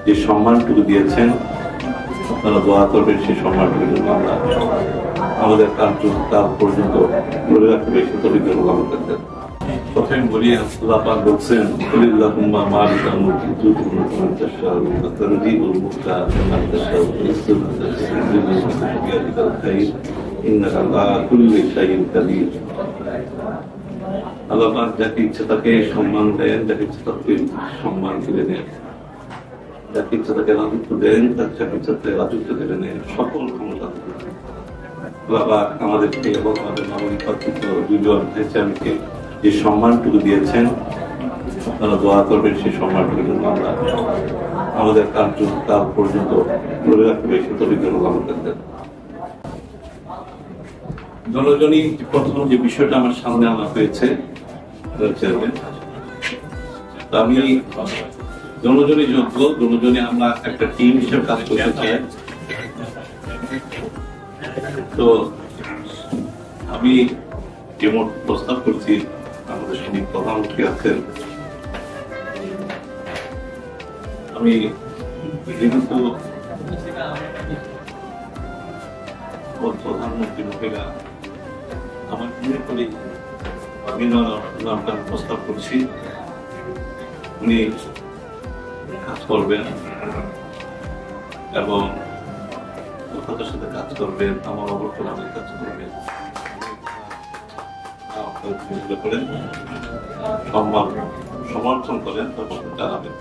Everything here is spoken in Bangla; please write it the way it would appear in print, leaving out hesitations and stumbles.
যে সম্মানটুকু দিয়েছেন, আপনারা দোয়া করবেন সেই সম্মানটুকু জন্য আমরা আমাদের কাল পর্যন্ত ধরে রাখতে বেশি তরিকে আমাদের দেন। প্রথমে বলি আল্লাহ পাক বলছেন কুলিল্লাহুম্মা মালিকাল মুলকি তুতিল মুলকা মান তাশাউ ওয়া তানজিউল মুলকা মিম্মান তাশাউ ওয়া তু'ইজ্জু মান তাশাউ ওয়া তুযিল্লু মান তাশাউ বিয়াদিকাল খায়র ইন্নাকা আলা কুল্লি শাইইন কাদির। আল্লাহ পাক যাকে ইচ্ছা তাকে সম্মান দেন, যাকে ইচ্ছা তাকে সম্মান কেড়ে নেন, যাকে ইচ্ছা তাকে রাজত্ব দেন, যাকে ইচ্ছা তাকে রাজত্ব কেড়ে নেন, সকল ক্ষমতা আল্লাহ পাক আমাদেরকে এবং আমাদের নবনির্বাচিত দুজন ভাইচারকে যে সম্মানটুকু দিয়েছেন, আপনারা দোয়া করবেন সেই সম্মানটুকু জন্য আমরা আমাদের কাল পর্যন্ত ধরে রাখতে বেশি তরিকে আমাদের দেন। জনজনী প্রথম যে বিষয়টা আমার সামনে আনা হয়েছে, আমি জনজনী যোগ্য, জনজনী আমরা একটা টিম হিসেবে কাজ করতে চাই। তো আমি যেমন প্রস্তাব করছি, আমাদের সঙ্গে প্রধানমন্ত্রী আছেন, আমি যেহেতু প্রধানমন্ত্রী মহিলা, আমার মনে করি আমি নামটা প্রস্তাব করছি, উনি কাজ করবেন এবং কথাটার সাথে কাজ করবেন, আমার অবর্তমানে কাজ করবেন, সমর্থন করেন, তখন জানাবেন।